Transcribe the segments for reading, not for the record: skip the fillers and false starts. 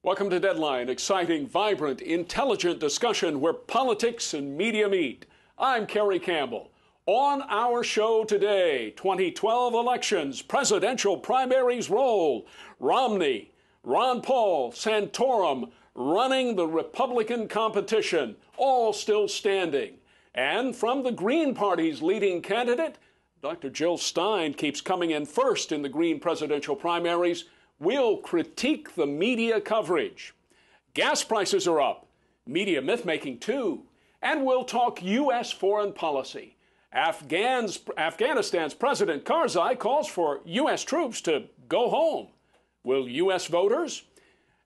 Welcome to Deadline, exciting, vibrant, intelligent discussion where politics and media meet. I'm Kerry Campbell. On our show today, 2012 elections, presidential primaries roll, Romney, Ron Paul, Santorum running the Republican competition, all still standing. And from the Green Party's leading candidate, Dr. Jill Stein keeps coming in first in the Green presidential primaries. We'll critique the media coverage. Gas prices are up, media myth-making too. And we'll talk U.S. foreign policy. Afghanistan's President Karzai calls for U.S. troops to go home. Will U.S. voters?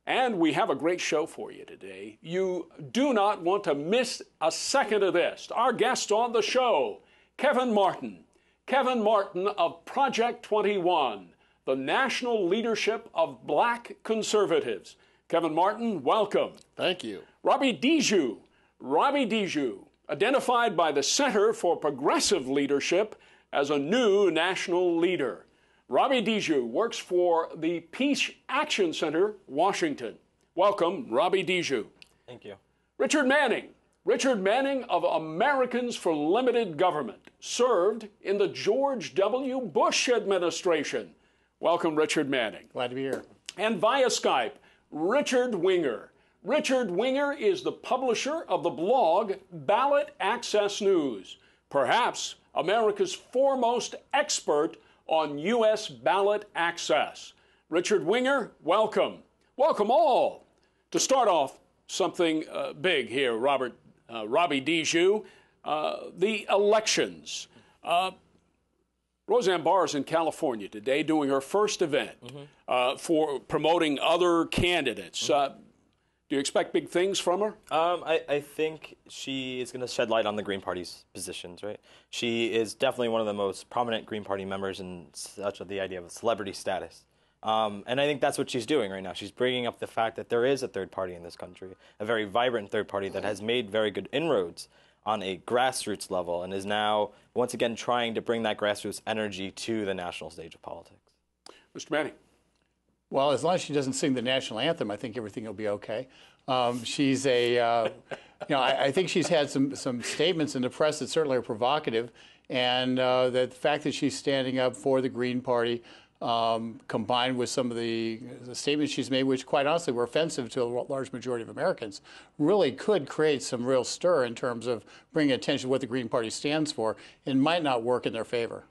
And we have a great show for you today. You do not want to miss a second of this. Our guest on the show, Kevin Martin. Kevin Martin of Project 21, the national leadership of black conservatives. Kevin Martin, welcome. Thank you. Robbie Dijou. Robbie Dijou, identified by the Center for Progressive Leadership as a new national leader. Robbie Dijou works for the Peace Action Center, Washington. Welcome, Robbie Dijou. Thank you. Richard Manning. Richard Manning of Americans for Limited Government, served in the George W. Bush administration. Welcome, Richard Manning. Glad to be here. And via Skype, Richard Winger. Richard Winger is the publisher of the blog Ballot Access News, perhaps America's foremost expert on U.S. ballot access. Richard Winger, welcome. Welcome all. To start off, something big here, Robbie Dijou, the elections. Roseanne Barr is in California today doing her first event for promoting other candidates. Do you expect big things from her? I think she is going to shed light on the Green Party's positions, right? She is definitely one of the most prominent Green Party members in such of the idea of celebrity status. And I think that's what she's doing right now. She's bringing up the fact that there is a third party in this country, a very vibrant third party that has made very good inroads on a grassroots level and is now, once again, trying to bring that grassroots energy to the national stage of politics. Mr. Manning. Well, as long as she doesn't sing the national anthem, I think everything will be okay. She's a, I think she's had some statements in the press that certainly are provocative, and the fact that she's standing up for the Green Party, combined with some of the statements she's made, which quite honestly were offensive to a large majority of Americans, really could create some real stir in terms of bringing attention to what the Green Party stands for, and might not work in their favor.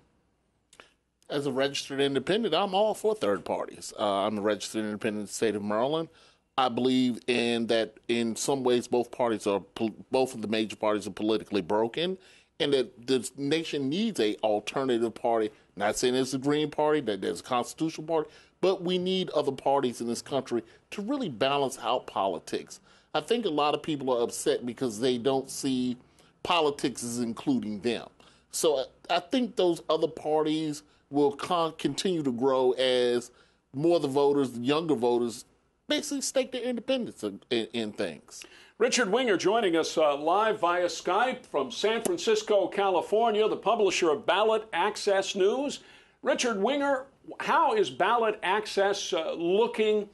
As a registered independent, I'm all for third parties. I'm a registered independent in the state of Maryland. I believe in that in some ways both of the major parties are politically broken, and that the nation needs a alternative party. Not saying it's the Green Party, that there's a constitutional party, but we need other parties in this country to really balance out politics. I think a lot of people are upset because they don't see politics as including them. So I think those other parties will continue to grow as more of the voters, the younger voters, basically stake their independence in things. Richard Winger joining us live via Skype from San Francisco, California, the publisher of Ballot Access News. Richard Winger, how is ballot access looking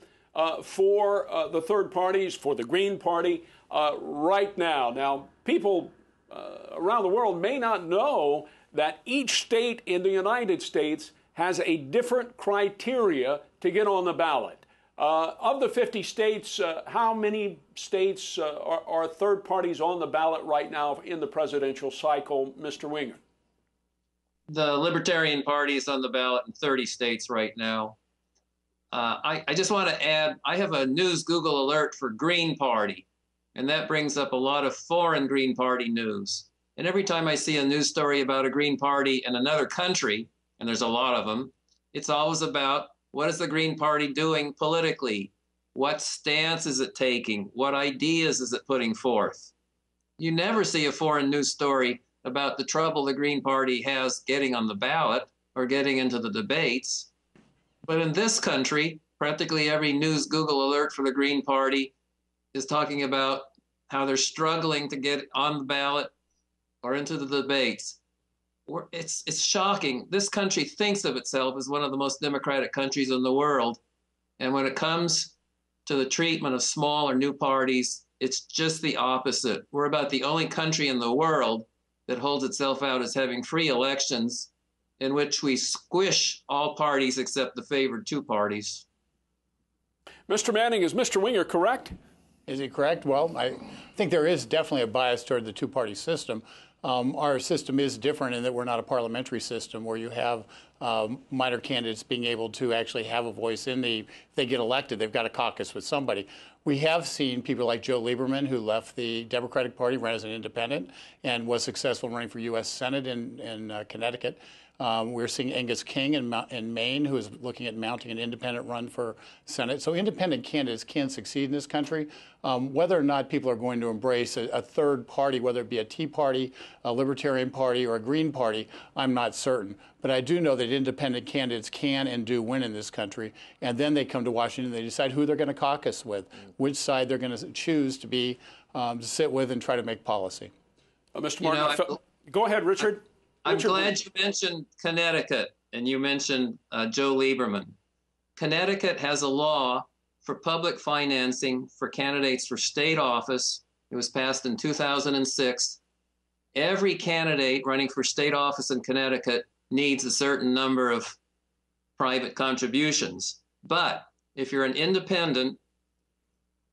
for the third parties, for the Green Party right now? Now, people around the world may not know that each state in the United States has a different criteria to get on the ballot. Of the 50 states, how many states are third parties on the ballot right now in the presidential cycle, Mr. Winger? The Libertarian Party is on the ballot in 30 states right now. I just want to add, I have a news Google alert for Green Party, and that brings up a lot of foreign Green Party news. And every time I see a news story about a Green Party in another country, and there's a lot of them, it's always about what is the Green Party doing politically? What stance is it taking? What ideas is it putting forth? You never see a foreign news story about the trouble the Green Party has getting on the ballot or getting into the debates. But in this country, practically every news Google alert for the Green Party is talking about how they're struggling to get on the ballot or into the debates. It's shocking. This country thinks of itself as one of the most democratic countries in the world. And when it comes to the treatment of small or new parties. It's just the opposite. We're about the only country in the world that holds itself out as having free elections in which we squish all parties except the favored two parties. Mr. Manning, is Mr. Winger correct? Is he correct? Well, I think there is definitely a bias toward the two-party system. Our system is different in that we're not a parliamentary system where you have minor candidates being able to actually have a voice in if they get elected, they've got to caucus with somebody. We have seen people like Joe Lieberman, who left the Democratic Party, ran as an independent, and was successful running for U.S. Senate in Connecticut. We're seeing Angus King in Maine, who is looking at mounting an independent run for Senate. So independent candidates can succeed in this country. Whether or not people are going to embrace a third party, whether it be a Tea Party, a Libertarian Party, or a Green Party, I'm not certain. But I do know that independent candidates can and do win in this country. And then they come to Washington, they decide who they're going to caucus with, which side they're going to choose to sit with and try to make policy. Mr. Martin, go ahead, Richard. I'm glad you mentioned Connecticut and you mentioned Joe Lieberman. Connecticut has a law for public financing for candidates for state office. It was passed in 2006. Every candidate running for state office in Connecticut needs a certain number of private contributions. But if you're an independent,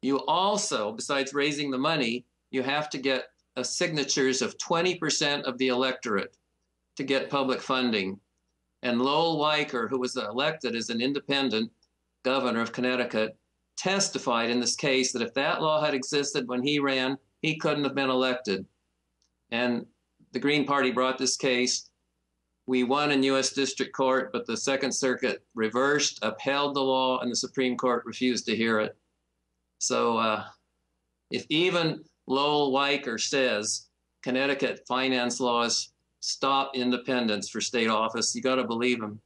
you also, besides raising the money, you have to get signatures of 20% of the electorate to get public funding. And Lowell Weicker, who was elected as an independent governor of Connecticut, testified in this case that if that law had existed when he ran, he couldn't have been elected. And the Green Party brought this case. We won in U.S. District Court, but the Second Circuit reversed, upheld the law, and the Supreme Court refused to hear it. So if even Lowell Weicker says Connecticut finance laws stop independence for state office, you got to believe him.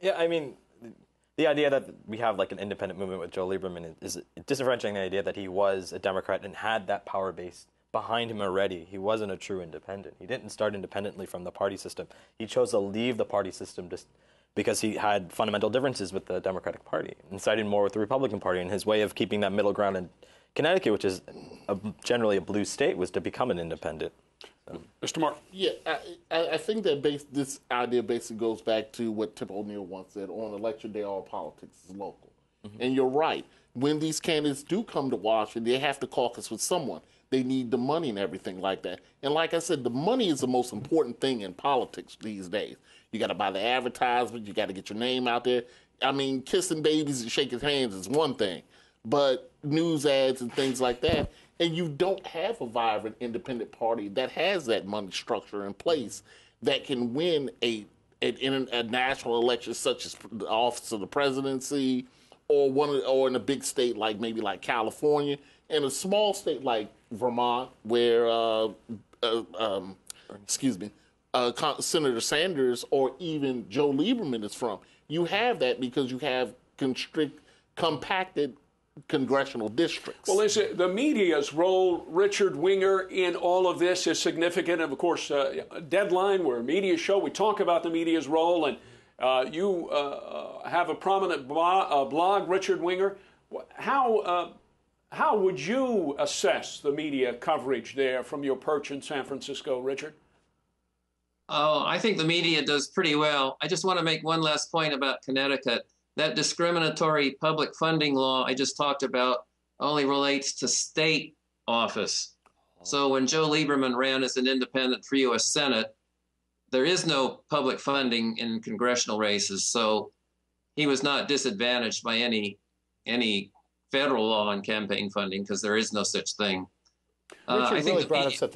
Yeah, I mean, the idea that we have like an independent movement with Joe Lieberman is differentiating the idea that he was a Democrat and had that power base behind him already. He wasn't a true independent. He didn't start independently from the party system. He chose to leave the party system just because he had fundamental differences with the Democratic Party and sided more with the Republican Party. And his way of keeping that middle ground in Connecticut, which is generally a blue state, was to become an independent. Mr. Martin. Yeah, I think that this idea basically goes back to what Tip O'Neill once said, on election day, all politics is local. Mm-hmm. And you're right. When these candidates do come to Washington, they have to caucus with someone. They need the money and everything like that. And like I said, the money is the most important thing in politics these days. You got to buy the advertisement. You got to get your name out there. I mean, kissing babies and shaking hands is one thing, but news ads and things like that. And you don't have a vibrant independent party that has that money structure in place that can win a national election such as the office of the presidency, or in a big state like maybe like California, and a small state like Vermont, where Senator Sanders or even Joe Lieberman is from. You have that because you have compacted congressional districts. Well, is it the media's role, Richard Winger, in all of this is significant? Of course, Deadline, we're a media show. We talk about the media's role, and you have a prominent blog, Richard Winger. How would you assess the media coverage there from your perch in San Francisco, Richard? Oh, I think the media does pretty well. I just want to make one last point about Connecticut. That discriminatory public funding law I just talked about only relates to state office. So when Joe Lieberman ran as an independent for U.S. Senate, there is no public funding in congressional races. So he was not disadvantaged by any federal law on campaign funding because there is no such thing. Richard really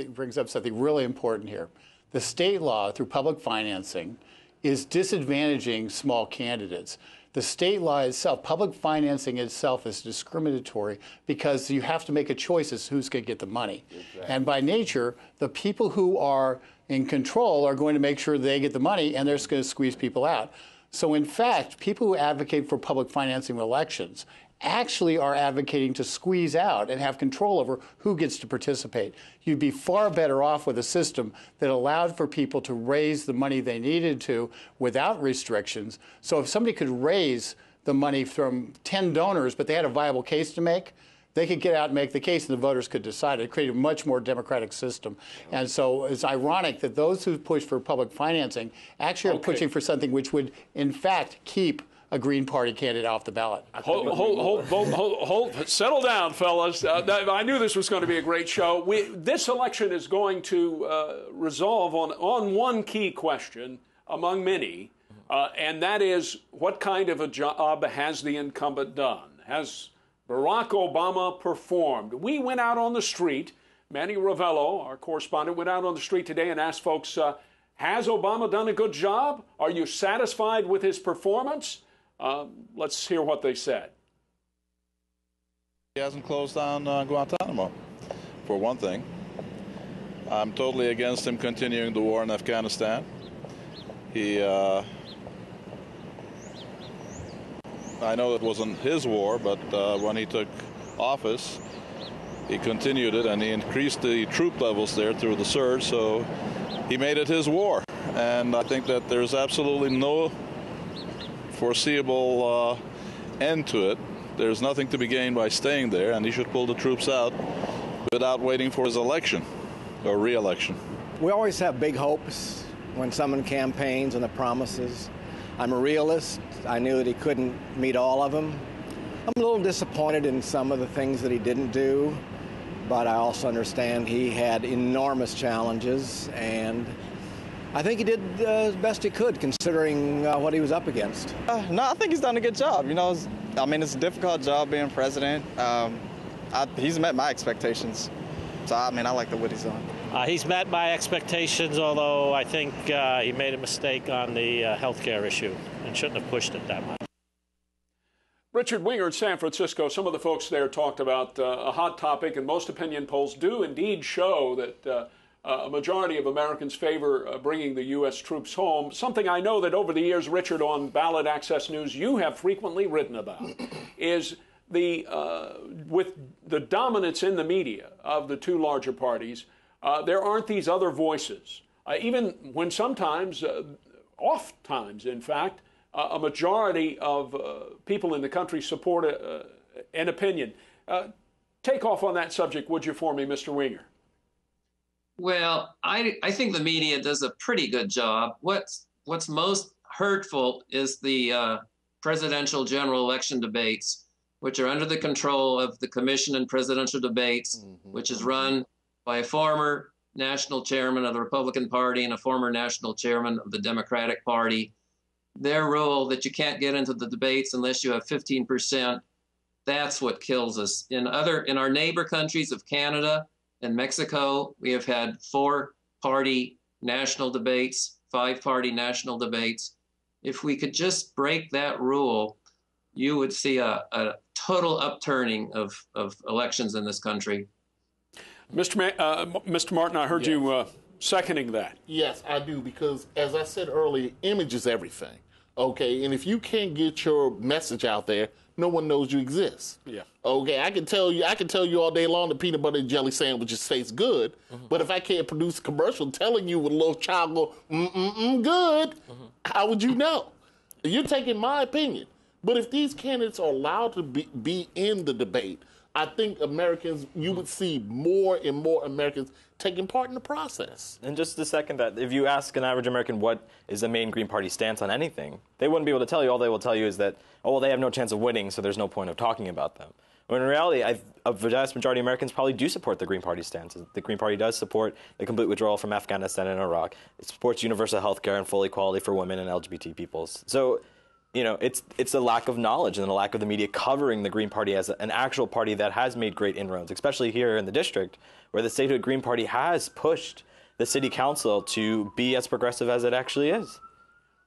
brings up something really important here. The state law through public financing is disadvantaging small candidates. The state law itself, public financing itself, is discriminatory because you have to make a choice as to who's going to get the money. Exactly. And by nature, the people who are in control are going to make sure they get the money, and they're just going to squeeze people out. So in fact, people who advocate for public financing of elections actually are advocating to squeeze out and have control over who gets to participate. You'd be far better off with a system that allowed for people to raise the money they needed to without restrictions. So if somebody could raise the money from 10 donors, but they had a viable case to make, they could get out and make the case, and the voters could decide. It created a much more democratic system. And so it's ironic that those who push for public financing actually are pushing for something which would, in fact, keep a Green Party candidate off the ballot. Hold, settle down, fellas. I knew this was going to be a great show. This election is going to resolve on one key question among many, and that is, what kind of a job has the incumbent done? Has Barack Obama performed? We went out on the street. Manny Ravello, our correspondent, went out on the street today and asked folks, has Obama done a good job? Are you satisfied with his performance? Let's hear what they said. He hasn't closed down Guantanamo, for one thing. I'm totally against him continuing the war in Afghanistan. I know it wasn't his war, but when he took office, he continued it, and he increased the troop levels there through the surge, so he made it his war. And I think that there's absolutely no foreseeable end to it. There's nothing to be gained by staying there, and he should pull the troops out without waiting for his election or re-election. We always have big hopes when someone campaigns on the promises. I'm a realist. I knew that he couldn't meet all of them. I'm a little disappointed in some of the things that he didn't do, but I also understand he had enormous challenges, and I think he did as best he could considering what he was up against. No, I think he's done a good job. It's a difficult job being president. He's met my expectations. So, I like what he's done. He's met my expectations, although I think he made a mistake on the health care issue and shouldn't have pushed it that much. Richard Winger in San Francisco, some of the folks there talked about a hot topic, and most opinion polls do indeed show that a majority of Americans favor bringing the U.S. troops home. Something I know that over the years, Richard, on Ballot Access News, you have frequently written about is with the dominance in the media of the two larger parties, there aren't these other voices. Even when sometimes, oft-times, in fact, a majority of people in the country support an opinion. Take off on that subject, would you, for me, Mr. Winger? Well, I think the media does a pretty good job. What's most hurtful is the presidential general election debates, which are under the control of the Commission on Presidential Debates, which is run by a former national chairman of the Republican Party and a former national chairman of the Democratic Party. Their rule that you can't get into the debates unless you have 15%, that's what kills us. In our neighbor countries of Canada and Mexico, we have had 4-party national debates, 5-party national debates. If we could just break that rule, you would see a total upturning of elections in this country. Mr. Martin, I heard you seconding that. Yes, I do, because as I said earlier, image is everything. Okay, and if you can't get your message out there, no one knows you exist. Yeah. Okay, I can tell you all day long the peanut butter and jelly sandwiches taste good, but if I can't produce a commercial telling you with a little child go, good, how would you know? You're taking my opinion. But if these candidates are allowed to be in the debate, I think Americans, you would see more and more Americans taking part in the process. And just to second that, if you ask an average American what is the main Green Party stance on anything, they wouldn't be able to tell you. All they will tell you is that, they have no chance of winning, so there's no point of talking about them. When in reality, a vast majority of Americans probably do support the Green Party stance. The Green Party does support the complete withdrawal from Afghanistan and Iraq. It supports universal health care and full equality for women and LGBT peoples. So, it's a lack of knowledge and a lack of the media covering the Green Party as an actual party that has made great inroads, especially here in the district, where the statehood Green Party has pushed the city council to be as progressive as it actually is.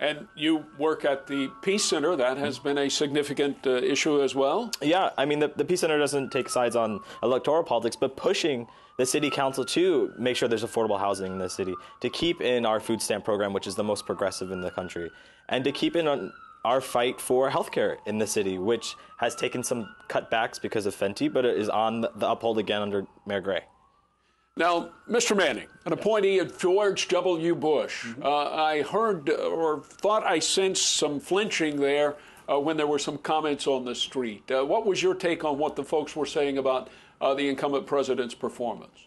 And you work at the Peace Center. That has been a significant issue as well. Yeah, the Peace Center doesn't take sides on electoral politics, but pushing the city council to make sure there's affordable housing in the city, to keep in our food stamp program, which is the most progressive in the country, and to keep in on our fight for healthcare in the city, which has taken some cutbacks because of Fenty, but it is on the uphold again under Mayor Gray. Now, Mr. Manning, an appointee of George W. Bush. I heard or thought I sensed some flinching there when there were some comments on the street. What was your take on what the folks were saying about the incumbent president's performance?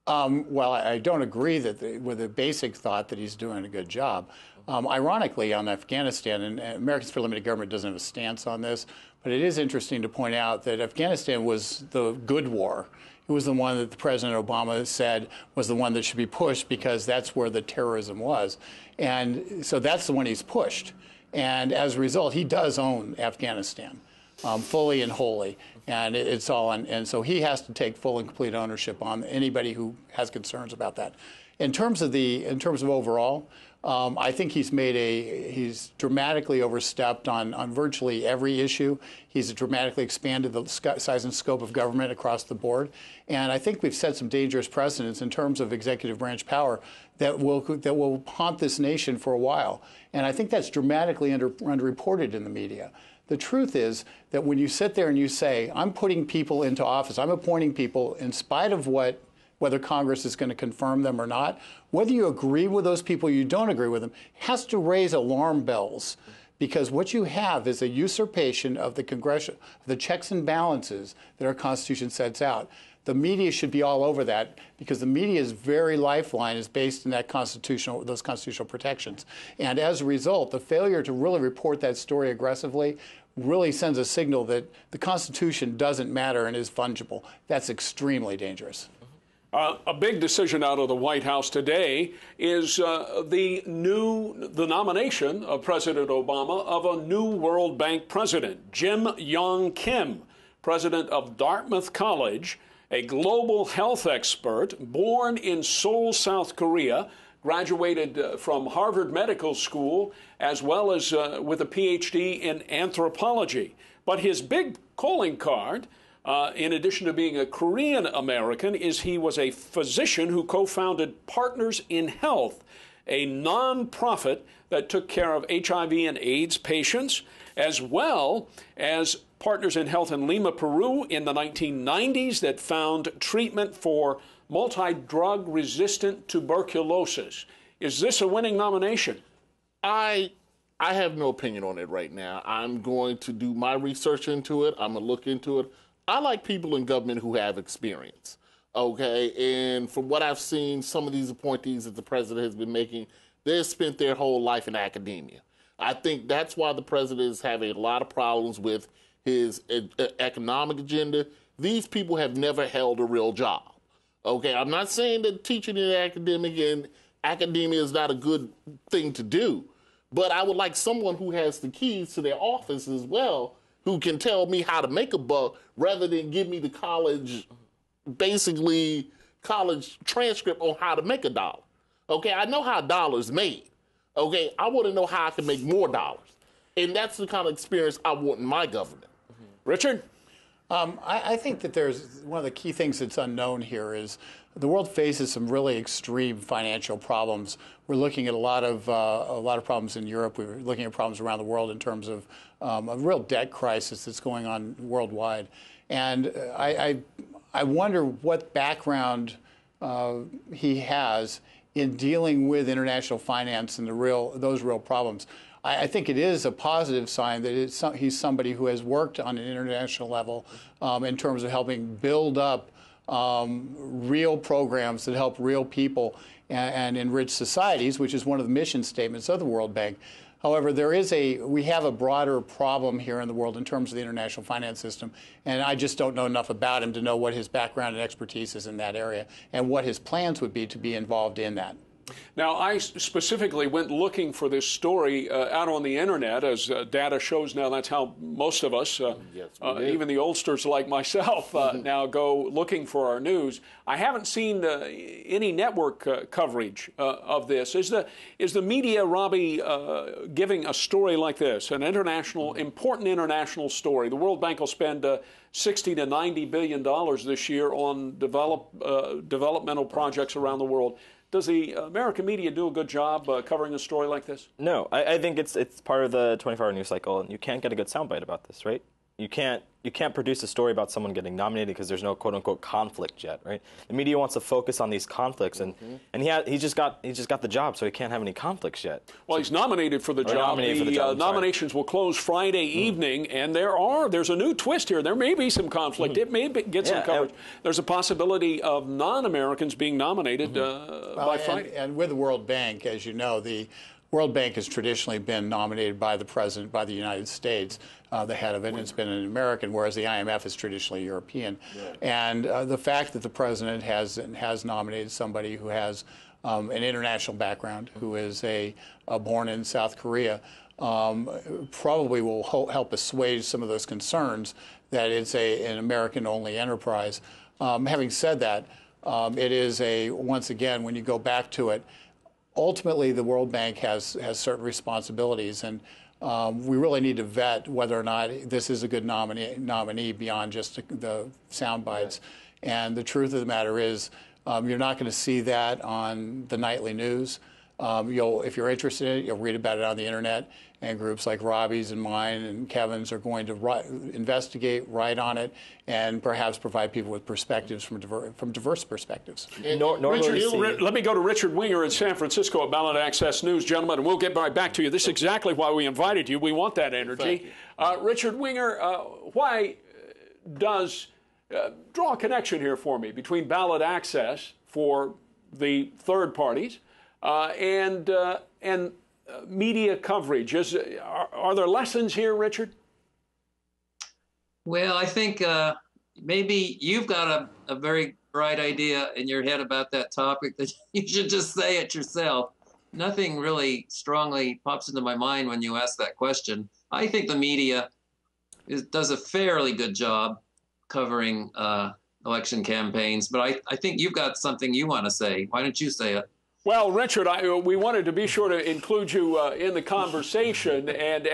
Well, I don't agree that with the basic thought that he's doing a good job. Ironically, on Afghanistan, and Americans for Limited Government doesn't have a stance on this, but it is interesting to point out that Afghanistan was the good war. It was the one that President Obama said was the one that should be pushed because that's where the terrorism was. And so that's the one he's pushed. And as a result, he does own Afghanistan fully and wholly. And it's all on. And so he has to take full and complete ownership on anybody who has concerns about that. In terms of overall, I think he's dramatically overstepped on virtually every issue. He's dramatically expanded the size and scope of government across the board. And I think we've set some dangerous precedents in terms of executive branch power that will haunt this nation for a while. And I think that's dramatically underreported in the media. The truth is that when you sit there and you say, I'm putting people into office, I'm appointing people in spite of whether Congress is going to confirm them or not, whether you agree with those people or you don't agree with them, has to raise alarm bells. Because what you have is a usurpation of the checks and balances that our Constitution sets out. The media should be all over that because the media's very lifeline is based in those constitutional protections. And as a result, the failure to really report that story aggressively really sends a signal that the Constitution doesn't matter and is fungible. That's extremely dangerous. A big decision out of the White House today is the nomination of President Obama of a new World Bank president, Jim Yong Kim, president of Dartmouth College, a global health expert, born in Seoul, South Korea, graduated from Harvard Medical School, as well as with a PhD in anthropology. But his big calling card, in addition to being a Korean American, is he was a physician who co-founded Partners in Health, a nonprofit that took care of HIV and AIDS patients, as well as Partners in Health in Lima, Peru in the 1990s that found treatment for multi-drug resistant tuberculosis. Is this a winning nomination? I have no opinion on it right now. I'm going to do my research into it. I'm going to look into it. I like people in government who have experience, okay? And from what I've seen, some of these appointees that the president has been making, they've spent their whole life in academia. I think that's why the president is having a lot of problems with his economic agenda. These people have never held a real job, okay? I'm not saying that teaching in academia is not a good thing to do, but I would like someone who has the keys to their office as well, who can tell me how to make a buck rather than give me the college transcript on how to make a dollar. Okay, I know how a dollar's made. Okay, I want to know how I can make more dollars. And that's the kind of experience I want in my government. Richard? I think that there's one of the key things that's unknown here is the world faces some really extreme financial problems. We're looking at a lot of problems in Europe. We're looking at problems around the world in terms of a real debt crisis that's going on worldwide. And I wonder what background he has in dealing with international finance and those real problems. I think it is a positive sign that he's somebody who has worked on an international level in terms of helping build up real programs that help real people and enrich societies, which is one of the mission statements of the World Bank. However, we have a broader problem here in the world in terms of the international finance system, and I just don't know enough about him to know what his background and expertise is in that area and what his plans would be to be involved in that. Now, I specifically went looking for this story out on the internet, as data shows now that's how most of us, even the oldsters like myself, now go looking for our news. I haven't seen any network coverage of this. Is the media, Robbie, giving a story like this, an important international story? The World Bank will spend $60 to $90 billion this year on developmental projects around the world. Does the American media do a good job covering a story like this? No, I think it's part of the 24-hour news cycle, and you can't get a good soundbite about this, right? You can't produce a story about someone getting nominated because there's no quote unquote conflict yet, right? The media wants to focus on these conflicts, and he just got the job, so he can't have any conflicts yet. Well, he's nominated for the job. Nominations will close Friday evening, and there's a new twist here. There may be some conflict. It may get some coverage. There's a possibility of non-Americans being nominated by Friday. And with the World Bank, as you know, the World Bank has traditionally been nominated by the president, by the United States, the head of it, and it's been an American, whereas the IMF is traditionally European. Yeah. And the fact that the president has nominated somebody who has an international background, who is born in South Korea, probably will help assuage some of those concerns that it's an American-only enterprise. Having said that, it is once again, when you go back to it, ultimately the World Bank has certain responsibilities, and we really need to vet whether or not this is a good nominee beyond just the sound bites. Right. And the truth of the matter is, you're not going to see that on the nightly news. If you're interested in it, you'll read about it on the internet, and groups like Robbie's and mine and Kevin's are going to investigate, write on it, and perhaps provide people with perspectives from diverse perspectives. Let me go to Richard Winger in San Francisco at Ballot Access News, gentlemen, and we'll get right back to you. This is exactly why we invited you. We want that energy. Richard Winger, why does draw a connection here for me between ballot access for the third parties and media coverage? Are there lessons here, Richard? Well, I think maybe you've got a very bright idea in your head about that topic that you should just say it yourself. Nothing really strongly pops into my mind when you ask that question. I think the media does a fairly good job covering election campaigns, but I think you've got something you want to say. Why don't you say it? Well, Richard, we wanted to be sure to include you in the conversation. And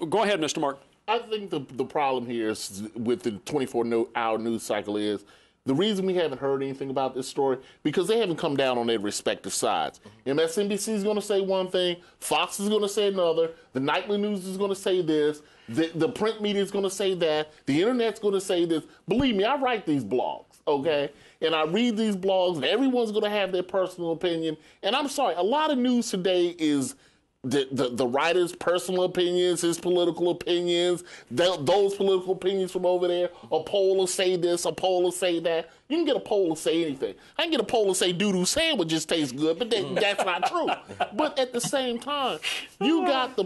go ahead, Mr. Mark. I think the problem here is with the 24-hour news cycle is the reason we haven't heard anything about this story because they haven't come down on their respective sides. MSNBC is going to say one thing, Fox is going to say another, the nightly news is going to say this, the print media is going to say that, the internet's going to say this. Believe me, I write these blogs, okay? And I read these blogs, and everyone's going to have their personal opinion. And I'm sorry, a lot of news today is the writer's personal opinions, his political opinions, those political opinions from over there. A poll will say this, a poll will say that. You can get a poll to say anything. I can get a poll to say doo-doo sandwiches taste good, but that's not true. But at the same time, you got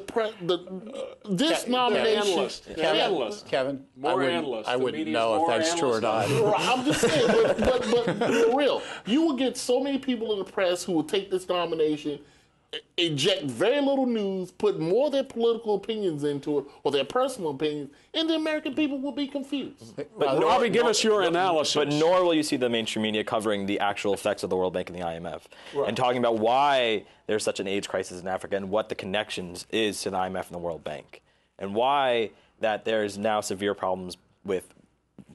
this nomination. Kevin, I wouldn't know if that's true or not. I'm just saying, but for real, you will get so many people in the press who will take this nomination, inject very little news, put more of their political opinions into it, or their personal opinions, and the American people will be confused. But Robbie, give us your analysis. But nor will you see the mainstream media covering the actual effects of the World Bank and the IMF, and talking about why there's such an AIDS crisis in Africa and what the connections is to the IMF and the World Bank, and why that there's now severe problems with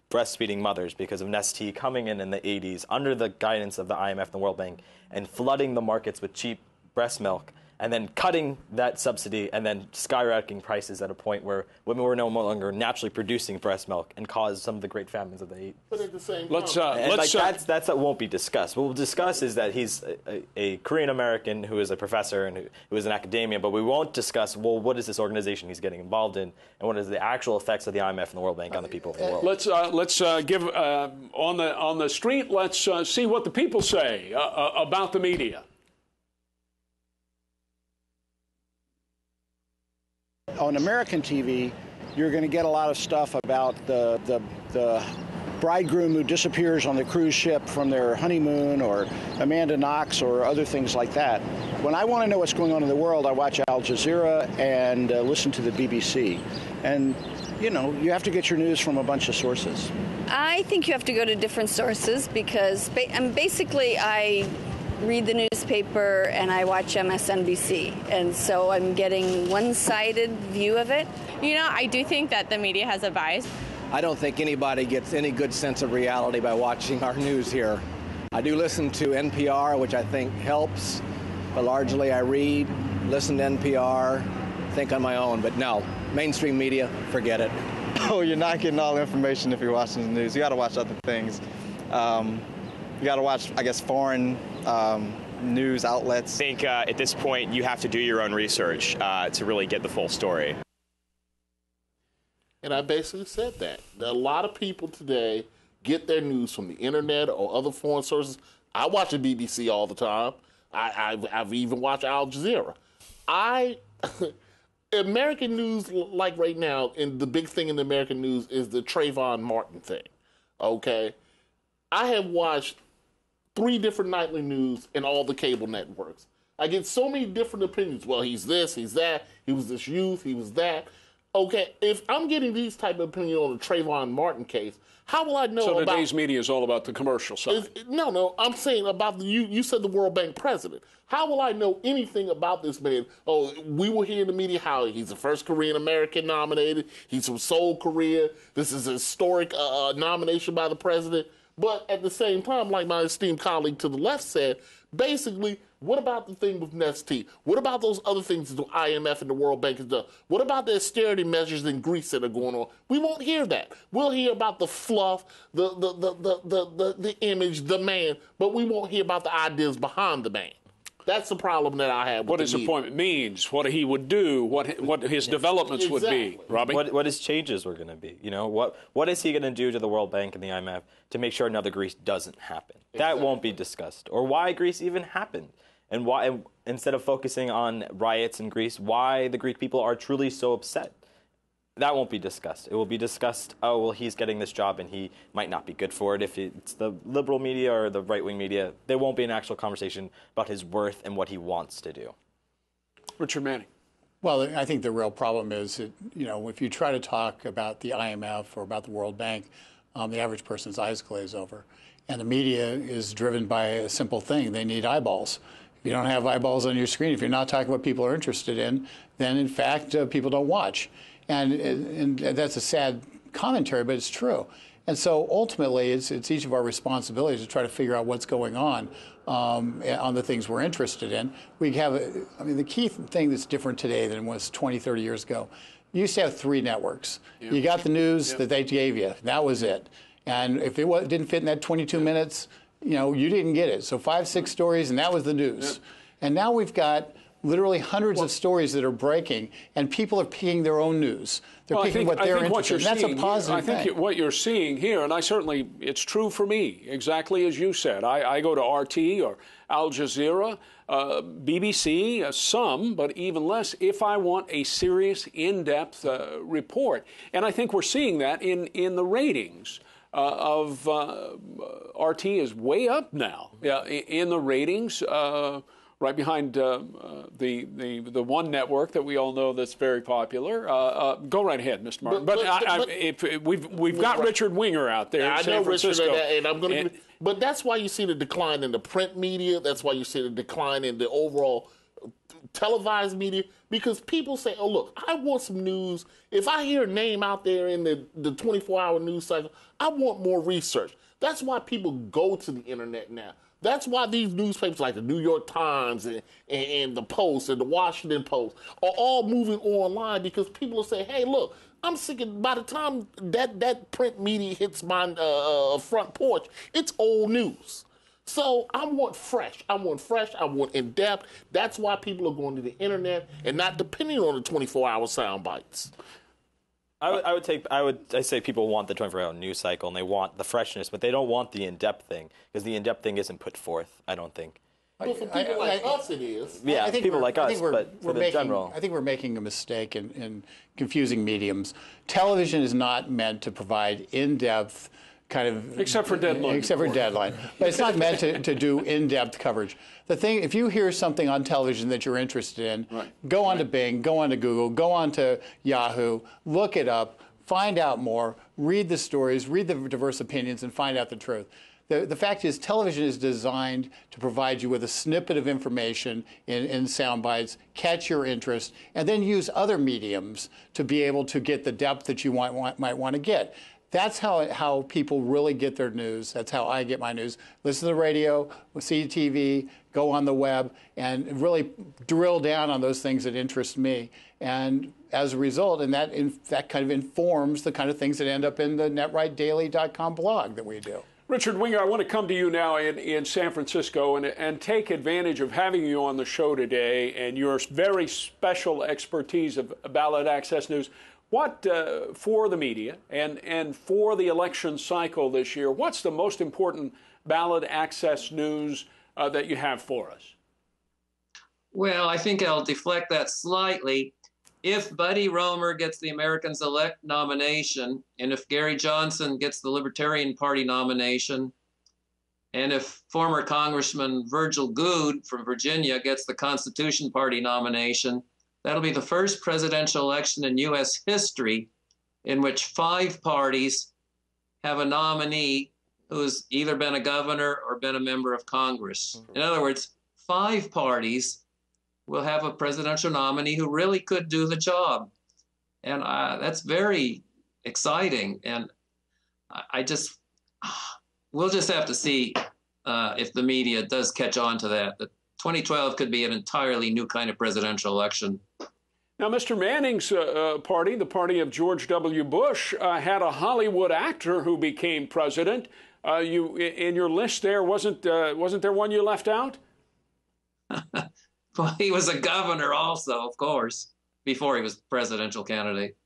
breastfeeding mothers because of Nestea coming in the 80s under the guidance of the IMF and the World Bank and flooding the markets with cheap breast milk, and then cutting that subsidy and then skyrocketing prices at a point where women were no longer naturally producing breast milk and caused some of the great famines of the 80s. But at the same time, that won't be discussed. What we'll discuss is that he's a Korean American who is a professor and who is in academia, but we won't discuss, well, what is this organization he's getting involved in, and what is the actual effects of the IMF and the World Bank on the people of the world. Let's give on the street. Let's see what the people say about the media. On American TV, you're going to get a lot of stuff about the bridegroom who disappears on the cruise ship from their honeymoon, or Amanda Knox, or other things like that. When I want to know what's going on in the world, I watch Al Jazeera and listen to the BBC. And, you know, you have to get your news from a bunch of sources. I think you have to go to different sources because basically I read the newspaper and I watch MSNBC, and so I'm getting one-sided view of it. You know, I do think that the media has a bias. I don't think anybody gets any good sense of reality by watching our news here. I do listen to NPR, which I think helps, but largely I read, listen to NPR, think on my own. But no, mainstream media, forget it. oh, you're not getting all the information if you're watching the news. You got to watch other things. You got to watch, I guess, foreign news outlets. I think at this point you have to do your own research to really get the full story. And I basically said that. A lot of people today get their news from the internet or other foreign sources. I watch the BBC all the time. I've even watched Al Jazeera. American news, like right now, and the big thing in the American news is the Trayvon Martin thing, okay? I have watched 3 different nightly news in all the cable networks. I get so many different opinions. Well, he's this, he's that, he was this youth, he was that. Okay, if I'm getting these type of opinions on the Trayvon Martin case, how will I know so about... So today's media is all about the commercial side. No, I'm saying about you said the World Bank president. How will I know anything about this man? Oh, we will hear in the media how he's the first Korean-American nominated. He's from Seoul, Korea. This is a historic nomination by the president. But at the same time, like my esteemed colleague to the left said, basically, what about the thing with Nestea? What about those other things that the IMF and the World Bank has done? What about the austerity measures in Greece that are going on? We won't hear that. We'll hear about the fluff, the image, the man, but we won't hear about the ideas behind the man. That's the problem that I have with what his appointment means, what he would do, what his developments would be. Robbie? What his changes were going to be. You know, what is he going to do to the World Bank and the IMF to make sure another Greece doesn't happen? That won't be discussed. Or why Greece even happened. And why, instead of focusing on riots in Greece, why the Greek people are truly so upset. That won't be discussed. It will be discussed, oh, well, he's getting this job and he might not be good for it. If it's the liberal media or the right-wing media, there won't be an actual conversation about his worth and what he wants to do. Richard Manning. Well, I think the real problem is that, you know, if you try to talk about the IMF or about the World Bank, the average person's eyes glaze over. And the media is driven by a simple thing. They need eyeballs. If you don't have eyeballs on your screen, if you're not talking what people are interested in, then, in fact, people don't watch. And that's a sad commentary, but it's true. And so ultimately, it's each of our responsibilities to try to figure out what's going on the things we're interested in. We have, the key thing that's different today than was 20, 30 years ago. You used to have 3 networks. Yep. You got the news that they gave you. That was it. And if it didn't fit in that 22 minutes, you know, you didn't get it. So 5, 6 stories, and that was the news. Yep. And now we've got literally hundreds of stories that are breaking, and people are picking their own news. They're picking what they're interested in. That's a positive thing. I think what you're seeing here, and it's true for me, exactly as you said. I go to RT or Al Jazeera, BBC, some, but even less, if I want a serious, in-depth report. And I think we're seeing that in the ratings. Of RT is way up now in the ratings, right behind the one network that we all know that's very popular. Go right ahead, Mr. Martin. But we've got Richard Winger out there. I know Richard, and I'm going to. But that's why you see the decline in the print media. That's why you see the decline in the overall televised media, because people say, oh, look, I want some news. If I hear a name out there in the 24-hour news cycle, I want more research. That's why people go to the internet now. That's why these newspapers like the New York Times and the Post and the Washington Post are all moving online, because people will say, hey, look, I'm sick of, by the time that print media hits my front porch, it's old news. So I want fresh. I want in-depth. That's why people are going to the internet and not depending on the 24-hour sound bites. I say people want the 24-hour news cycle and they want the freshness, but they don't want the in-depth thing, because the in-depth thing isn't put forth, I don't think. Well, for people like us, it is. Yeah, people like us, but for the general. I think we're making a mistake in confusing mediums. Television is not meant to provide in-depth kind of... Except for Deadline. But it's not meant to do in-depth coverage. The thing, if you hear something on television that you're interested in, go on to Bing, go on to Google, go on to Yahoo, look it up, find out more, read the stories, read the diverse opinions, and find out the truth. The fact is, television is designed to provide you with a snippet of information in sound bites, catch your interest, and then use other mediums to be able to get the depth that you might want to get. That's how people really get their news. That's how I get my news. Listen to the radio, see TV, go on the web, and really drill down on those things that interest me. And as a result, and that kind of informs the kind of things that end up in the netrightdaily.com blog that we do. Richard Winger, I want to come to you now in San Francisco and take advantage of having you on the show today and your very special expertise of ballot access news. What, for the media and for the election cycle this year, what's the most important ballot access news that you have for us? Well, I think I'll deflect that slightly. If Buddy Roemer gets the Americans Elect nomination, and if Gary Johnson gets the Libertarian Party nomination, and if former Congressman Virgil Goode from Virginia gets the Constitution Party nomination, that'll be the first presidential election in U.S. history in which 5 parties have a nominee who's either been a governor or been a member of Congress. In other words, 5 parties will have a presidential nominee who really could do the job. And that's very exciting. And we'll just have to see if the media does catch on to that. The 2012 could be an entirely new kind of presidential election. Now, Mr. Manning's party, the party of George W. Bush, had a Hollywood actor who became president. In your list there, wasn't there one you left out? Well, he was a governor also, of course, before he was presidential candidate.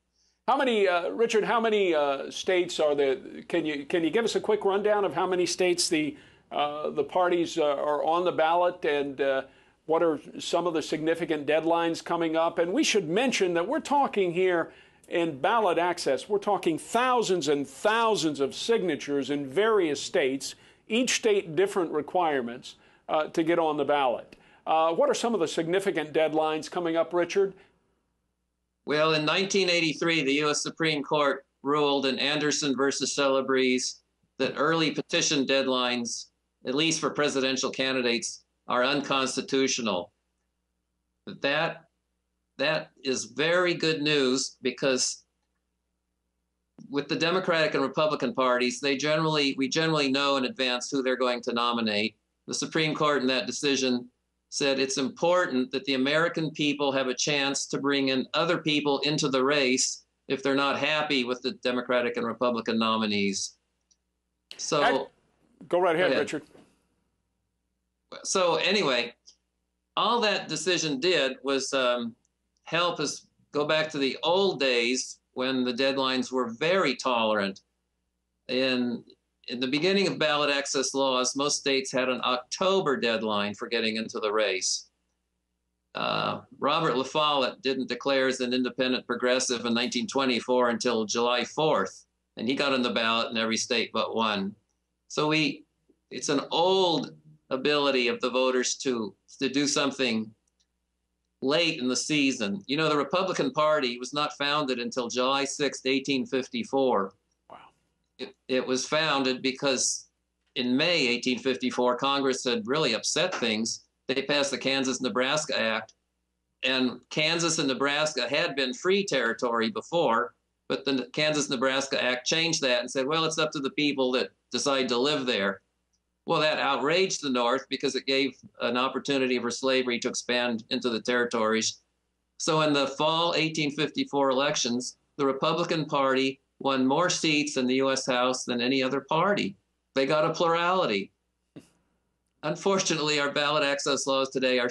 How many, Richard, how many states are there? Can you give us a quick rundown of how many states the parties are on the ballot, and what are some of the significant deadlines coming up? And we should mention that we're talking here in ballot access, we're talking thousands and thousands of signatures in various states, each state different requirements to get on the ballot. What are some of the significant deadlines coming up, Richard? Well, in 1983, the U.S. Supreme Court ruled in Anderson versus Celebrezze that early petition deadlines, at least for presidential candidates, are unconstitutional. That is very good news, because with the Democratic and Republican parties, we generally know in advance who they're going to nominate. The Supreme Court in that decision said it's important that the American people have a chance to bring in other people into the race if they're not happy with the Democratic and Republican nominees. So go right ahead, Richard. So anyway, all that decision did was help us go back to the old days when the deadlines were very tolerant. In the beginning of ballot access laws, most states had an October deadline for getting into the race. Robert La Follette didn't declare as an independent progressive in 1924 until July 4th, and he got on the ballot in every state but one. So it's an old ability of the voters to do something late in the season. You know, the Republican Party was not founded until July 6th, 1854. It was founded because in May 1854, Congress had really upset things. They passed the Kansas-Nebraska Act, and Kansas and Nebraska had been free territory before, but the Kansas-Nebraska Act changed that and said, well, it's up to the people that decide to live there. Well, that outraged the North because it gave an opportunity for slavery to expand into the territories. So in the fall 1854 elections, the Republican Party won more seats in the U.S. House than any other party. They got a plurality. Unfortunately, our ballot access laws today are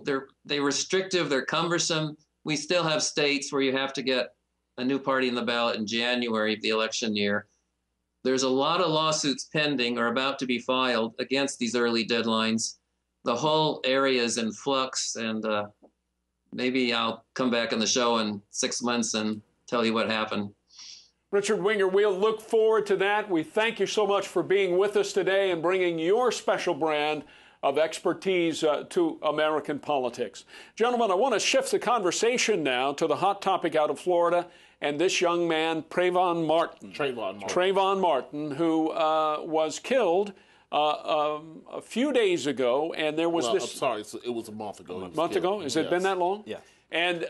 they're restrictive, they're cumbersome. We still have states where you have to get a new party in the ballot in January of the election year. There's a lot of lawsuits pending or about to be filed against these early deadlines. The whole area is in flux, and maybe I'll come back on the show in 6 months and tell you what happened. Richard Winger, we'll look forward to that. We thank you so much for being with us today and bringing your special brand of expertise to American politics. Gentlemen, I want to shift the conversation now to the hot topic out of Florida and this young man, Trayvon Martin, who was killed a few days ago, and there was this... I'm sorry, it was a month ago. A month ago? Has it been that long? Yeah. And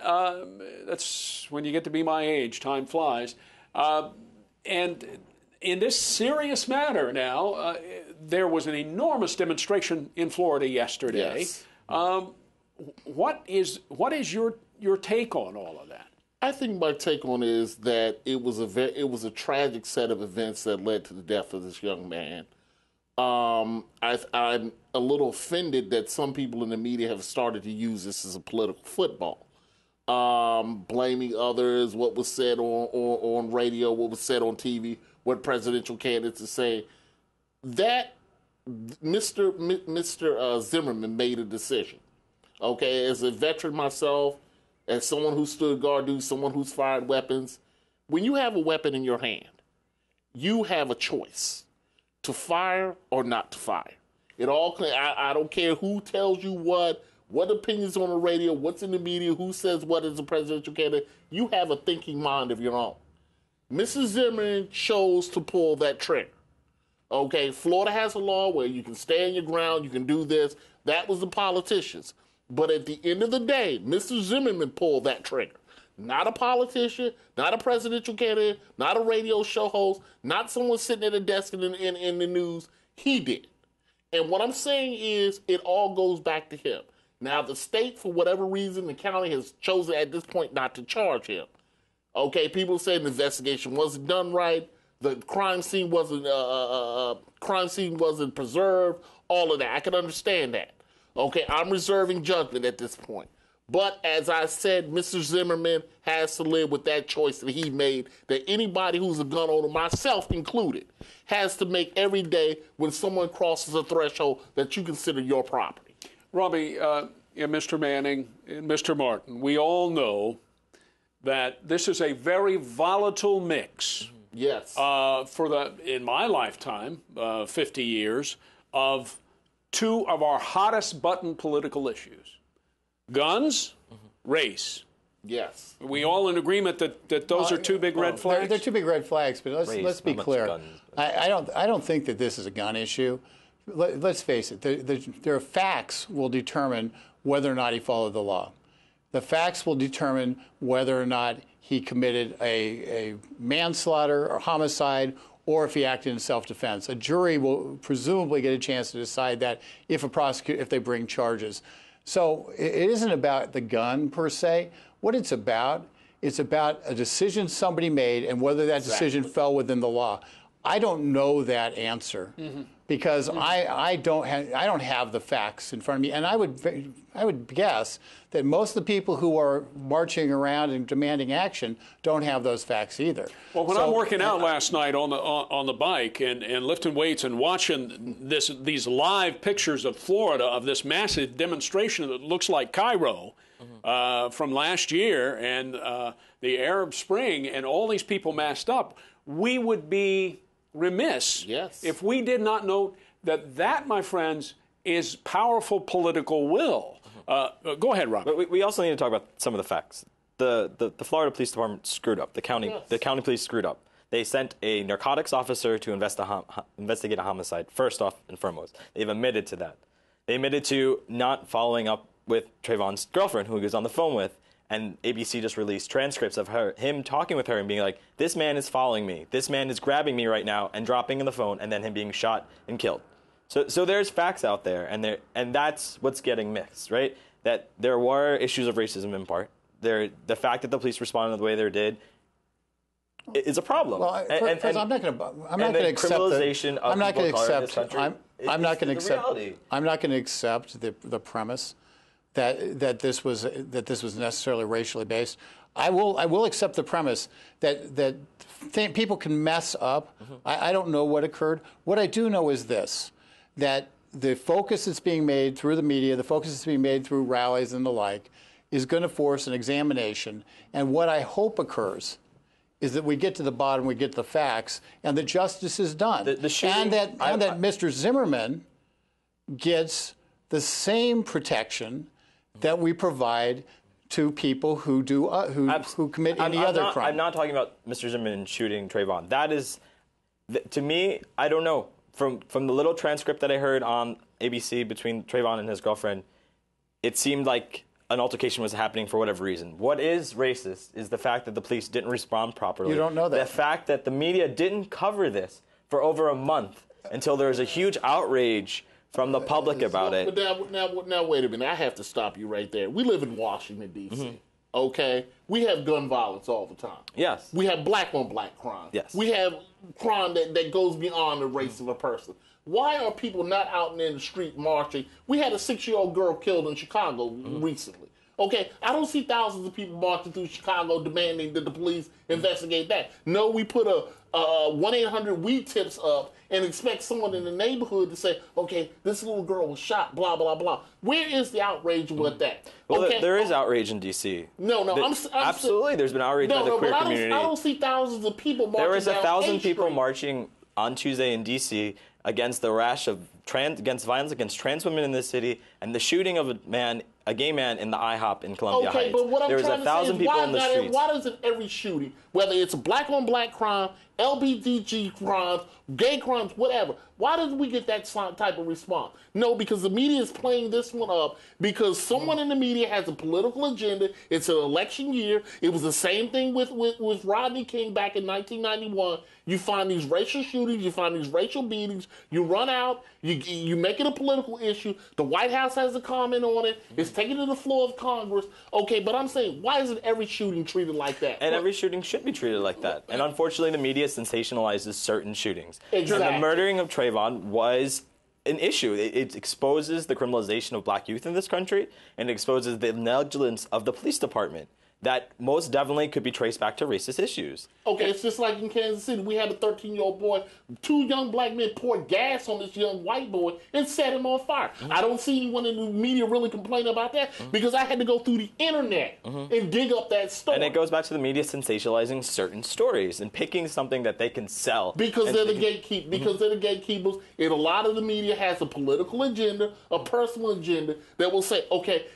that's when you get to be my age, time flies. And in this serious matter now, there was an enormous demonstration in Florida yesterday. Yes. What is your take on all of that? I think my take on it is that it was a tragic set of events that led to the death of this young man. I'm a little offended that some people in the media have started to use this as a political football, blaming others, what was said on radio, what was said on TV, what presidential candidates are saying. That Mr. Zimmerman made a decision. Okay, as a veteran myself, as someone who stood guard duty, someone who's fired weapons, when you have a weapon in your hand, you have a choice to fire or not to fire. I don't care who tells you what opinions on the radio, what's in the media, who says what as a presidential candidate. You have a thinking mind of your own. Mrs. Zimmerman chose to pull that trigger. Okay, Florida has a law where you can stand your ground, you can do this. That was the politicians. But at the end of the day, Mr. Zimmerman pulled that trigger. Not a politician, not a presidential candidate, not a radio show host, not someone sitting at a desk in the news. He did. And what I'm saying is it all goes back to him. Now, the state, for whatever reason, the county has chosen at this point not to charge him. Okay, people say the investigation wasn't done right. The crime scene wasn't preserved. All of that. I can understand that. Okay, I'm reserving judgment at this point. But as I said, Mr. Zimmerman has to live with that choice that he made, that anybody who's a gun owner, myself included, has to make every day when someone crosses a threshold that you consider your property. Robbie, Mr. Manning, and Mr. Martin, we all know that this is a very volatile mix. Yes. In my lifetime, 50 years, of two of our hottest button political issues. Guns, race. Yes. Are we all in agreement that those are two big red flags? They're two big red flags, but let's be clear. I don't think that this is a gun issue. Let's face it. There are facts will determine whether or not he followed the law. The facts will determine whether or not he committed a manslaughter or homicide, or if he acted in self-defense. A jury will presumably get a chance to decide that if they bring charges. So it isn't about the gun per se. What it's about a decision somebody made and whether that decision fell within the law. I don't know that answer because I don't have the facts in front of me, and I would guess that most of the people who are marching around and demanding action don't have those facts either. Well, when I'm working out last night on the bike and lifting weights and watching these live pictures of Florida of this massive demonstration that looks like Cairo from last year and the Arab Spring and all these people massed up, we would be remiss if we did not note that, my friends, is powerful political will. Go ahead, Rob. But we also need to talk about some of the facts. The Florida Police Department screwed up. The county police screwed up. They sent a narcotics officer to investigate a homicide, first off and foremost. They've admitted to that. They admitted to not following up with Trayvon's girlfriend, who he was on the phone with, and ABC just released transcripts of him talking with her and being like, this man is following me. This man is grabbing me right now and dropping in the phone, and then him being shot and killed. So there's facts out there, and that's what's getting mixed, right? That there were issues of racism in part. The fact that the police responded the way they did is a problem. Well, I'm not going to accept criminalization of people of color in this country. I'm not going to accept the premise that this was necessarily racially based. I will accept the premise that people can mess up. I don't know what occurred. What I do know is this, that the focus that's being made through the media, the focus that's being made through rallies and the like, is going to force an examination. And what I hope occurs is that we get to the bottom, we get the facts, and that justice is done. And that Mr. Zimmerman gets the same protection that we provide to people who commit any other crime. I'm not talking about Mr. Zimmerman shooting Trayvon. That is, to me, I don't know. From the little transcript that I heard on ABC between Trayvon and his girlfriend, it seemed like an altercation was happening for whatever reason. What is racist is the fact that the police didn't respond properly. You don't know that. The fact that the media didn't cover this for over a month until there was a huge outrage from the public about it. But now, wait a minute. I have to stop you right there. We live in Washington, D.C., okay? We have gun violence all the time. Yes. We have black-on-black crime. Yes. We have crime that goes beyond the race of a person. Why are people not out in the street marching? We had a 6-year-old girl killed in Chicago recently. Okay, I don't see thousands of people marching through Chicago demanding that the police investigate that. No, we put a 1-800-WE-TIPS up and expect someone in the neighborhood to say, okay, this little girl was shot, blah, blah, blah. Where is the outrage with that? Well, okay, there is outrage in D.C. No, I'm absolutely. There's been outrage by the queer community. I don't see thousands of people marching. There was 1,000 people Street. marching on Tuesday in D.C. against the rash of against violence against trans women in this city and the shooting of a gay man in the IHOP in Columbia Heights. Okay, but what I'm there was trying 1,000 to say is people in the streets. why doesn't every shooting, whether it's black-on-black crime, LBGT crimes, gay crimes, whatever, why doesn't we get that type of response? No, because the media is playing this one up because someone in the media has a political agenda. It's an election year. It was the same thing with Rodney King back in 1991. You find these racial shootings, you find these racial beatings, you run out, you make it a political issue. The White House has a comment on it. It's taken to the floor of Congress. Okay, but I'm saying, why isn't every shooting treated like that? And every shooting should be treated like that. And unfortunately, the media sensationalizes certain shootings. Exactly. And the murdering of Trayvon was an issue. It exposes the criminalization of black youth in this country, and it exposes the negligence of the police department that most definitely could be traced back to racist issues. Okay, it's just like in Kansas City. We had a 13-year-old boy, 2 young black men poured gas on this young white boy and set him on fire. I don't see anyone in the media really complain about that because I had to go through the internet and dig up that story. And it goes back to the media sensationalizing certain stories and picking something that they can sell. Because they're the gatekeepers. Because they're the gatekeepers. And a lot of the media has a political agenda, a personal agenda that will say, okay,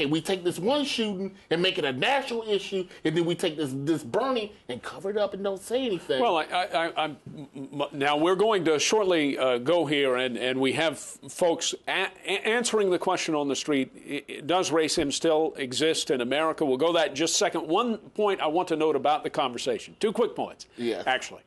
we take this one shooting and make it a national issue, and then we take this burning and cover it up and don't say anything. Well, now we're going to shortly go here, and we have folks answering the question on the street, does racism still exist in America? We'll go that in just a second. One point I want to note about the conversation. 2 quick points, actually.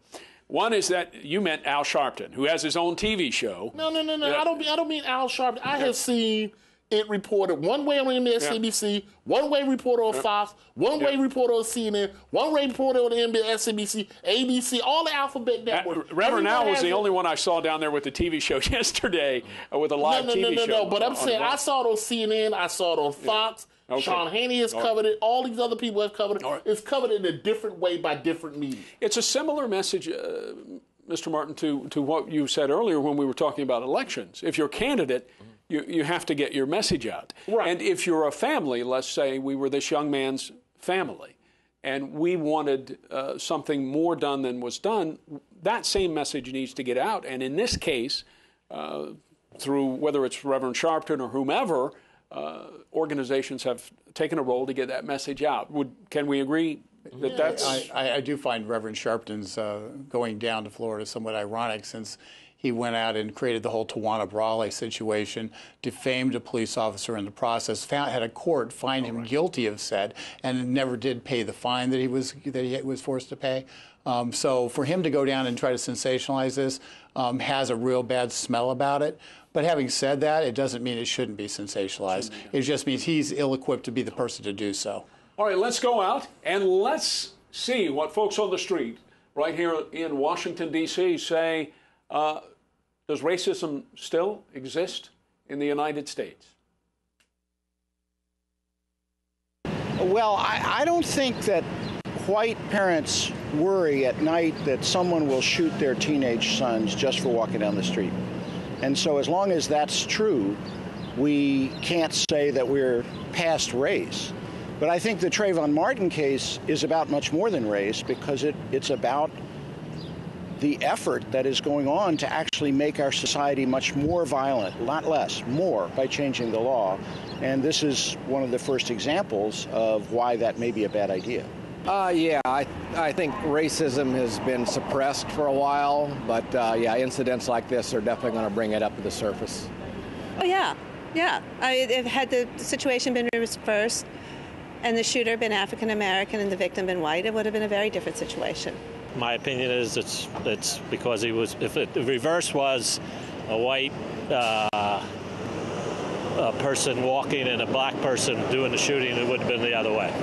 One is that you meant Al Sharpton, who has his own TV show. No. I don't mean Al Sharpton. I have seen it reported one way on MSNBC, one way reported on Fox, one way reported on CNN, one way reported on MSNBC, ABC, all the alphabet networks. Reverend Al was the only one I saw down there with the TV show yesterday, with a live TV show. No, but I'm saying I saw it on CNN, I saw it on Fox. Okay. Sean Hannity has covered it. All these other people have covered it. Right. It's covered in a different way by different media. It's a similar message, Mr. Martin, to what you said earlier when we were talking about elections. If you're a candidate, you have to get your message out. Right. And if you're a family, let's say we were this young man's family, and we wanted something more done than was done, that same message needs to get out. And in this case, through whether it's Reverend Sharpton or whomever, organizations have taken a role to get that message out. Can we agree that that's... I do find Reverend Sharpton's going down to Florida somewhat ironic, since he went out and created the whole Tawana Brawley situation, defamed a police officer in the process, had a court find him guilty of said, and never did pay the fine that he was forced to pay. So for him to go down and try to sensationalize this has a real bad smell about it. But having said that, it doesn't mean it shouldn't be sensationalized. It just means he's ill-equipped to be the person to do so. All right, let's go out and let's see what folks on the street right here in Washington, D.C. say. Does racism still exist in the United States? Well, I don't think that white parents worry at night that someone will shoot their teenage sons just for walking down the street. And so as long as that's true, we can't say that we're past race. But I think the Trayvon Martin case is about much more than race, because it's about the effort that is going on to actually make our society much more violent, not less, more, by changing the law. And this is one of the first examples of why that may be a bad idea. Yeah, I think racism has been suppressed for a while, but yeah, incidents like this are definitely going to bring it up to the surface. Oh, yeah. Yeah, had the situation been reversed and the shooter been African American and the victim been white, it would have been a very different situation. My opinion is it's because he was. If the reverse was a white a person walking and a black person doing the shooting, it would have been the other way.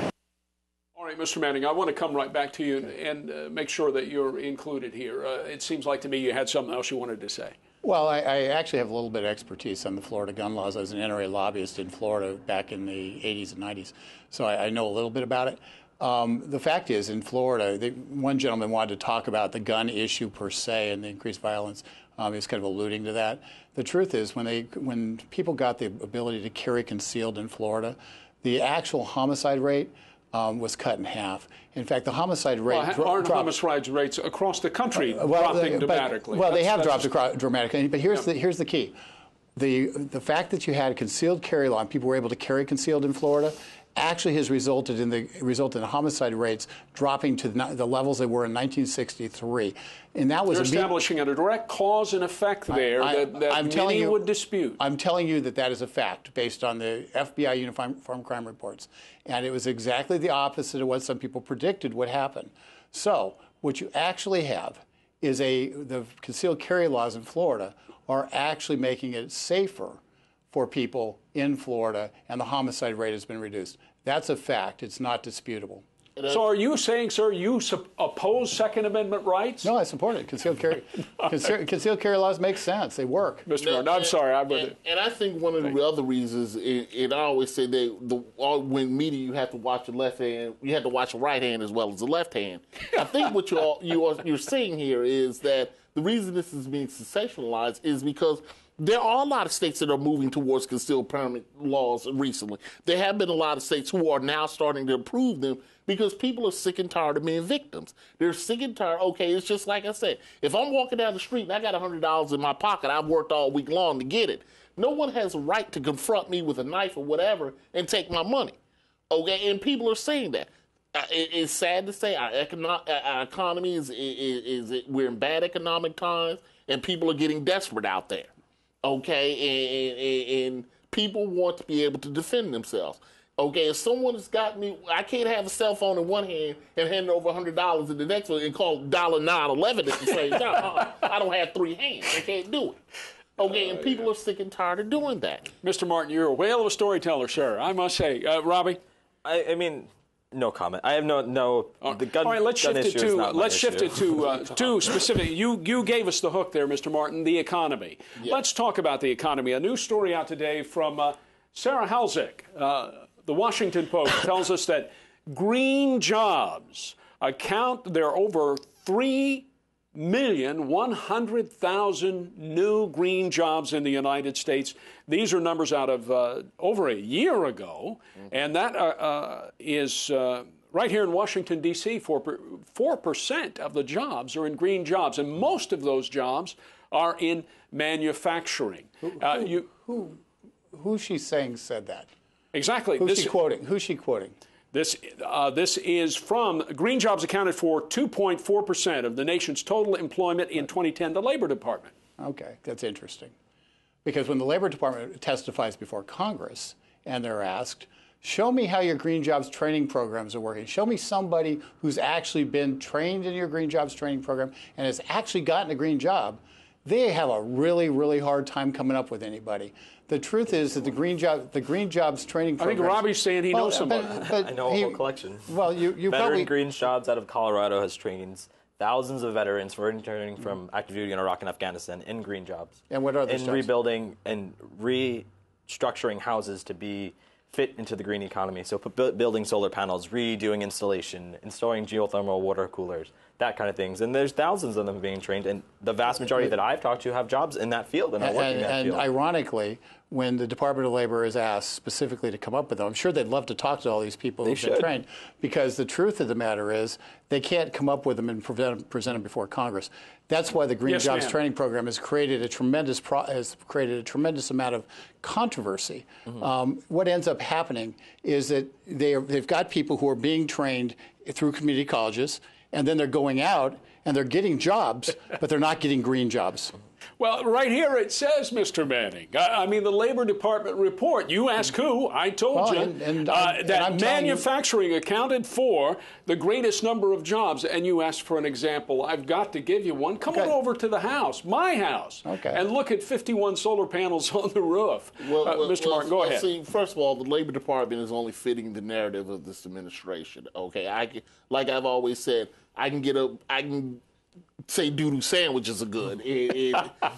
All right, Mr. Manning, I want to come right back to you and make sure that you're included here. It seems like to me you had something else you wanted to say. Well, I actually have a little bit of expertise on the Florida gun laws. I was an NRA lobbyist in Florida back in the 80s and 90s, so I know a little bit about it. The fact is, in Florida, one gentleman wanted to talk about the gun issue per se and the increased violence. He was kind of alluding to that. The truth is, when people got the ability to carry concealed in Florida, the actual homicide rate was cut in half. In fact, the homicide rate aren't homicide rates across the country dropping dramatically? Well, they have dropped dramatically, but here's the key. The fact that you had a concealed carry law and people were able to carry concealed in Florida actually has resulted in the homicide rates dropping to the levels they were in 1963, and that was establishing a direct cause and effect there that many would dispute. I'm telling you that is a fact based on the FBI Uniform Crime Reports, and it was exactly the opposite of what some people predicted would happen. So what you actually have is the concealed carry laws in Florida are actually making it safer for people in Florida, and the homicide rate has been reduced. That's a fact. It's not disputable. So are you saying, sir, you oppose Second Amendment rights? No, I support it. Concealed carry laws make sense. They work. Mr. Martin, I'm sorry. And I think one of the other reasons, and I always say that when media, you have to watch the left hand, you have to watch the right hand as well as the left hand. I think what you're saying here is that the reason this is being sensationalized is because there are a lot of states that are moving towards concealed carry laws recently. There have been a lot of states who are now starting to approve them because people are sick and tired of being victims. They're sick and tired. Okay, it's just like I said. If I'm walking down the street and I got $100 in my pocket, I've worked all week long to get it. No one has a right to confront me with a knife or whatever and take my money. Okay, and people are saying that. It's sad to say our economy we're in bad economic times, and people are getting desperate out there. Okay, and people want to be able to defend themselves. Okay, if someone has got me, I can't have a cell phone in one hand and hand over $100 in the next one and call $911 at the same time. I don't have three hands. I can't do it. Okay, and people are sick and tired of doing that. Mr. Martin, you're a whale of a storyteller, sir, I must say. Robbie? I mean, no comment. I have no. The gun. All right, let's shift it to specific. You gave us the hook there, Mr. Martin. The economy. Yeah. Let's talk about the economy. A new story out today from Sarah Halzick. The Washington Post tells us that green jobs there are over 3,100,000 new green jobs in the United States. These are numbers out of over a year ago, and that is right here in Washington, D.C., 4% of the jobs are in green jobs, and most of those jobs are in manufacturing. Who's she saying said that? Exactly. Who's she quoting? This is from green jobs accounted for 2.4% of the nation's total employment in 2010, the Labor Department. Okay, that's interesting. Because when the Labor Department testifies before Congress and they're asked, show me how your green jobs training programs are working. Show me somebody who's actually been trained in your green jobs training program and has actually gotten a green job. They have a really, really hard time coming up with anybody. The truth is that the green jobs training program. I think Robbie's saying he knows somebody. I know a whole collection. Well, you Veteran probably Green Jobs out of Colorado has trained thousands of veterans for returning from active duty in Iraq and Afghanistan in green jobs. And what are those in jobs? Rebuilding and restructuring houses to be fit into the green economy. So building solar panels, redoing installation, installing geothermal water coolers, that kind of things. And there's thousands of them being trained, and the vast majority that I've talked to have jobs in that field and are working in that field. And ironically, when the Department of Labor is asked specifically to come up with them, I'm sure they'd love to talk to all these people who've been trained, because the truth of the matter is they can't come up with them and present them before Congress. That's why the Green Jobs Training Program has created a tremendous amount of controversy. What ends up happening is that they've got people who are being trained through community colleges, and then they're going out and they're getting jobs, but they're not getting green jobs. Well, right here it says, Mr. Manning. I mean, the Labor Department report. You ask who? I told you that manufacturing accounted for the greatest number of jobs. And you asked for an example. I've got to give you one. Come on over to the house, my house, and look at 51 solar panels on the roof. Mr. Martin, go ahead. See, first of all, the Labor Department is only fitting the narrative of this administration. Okay, like I've always said, I can say doo-doo sandwiches are good.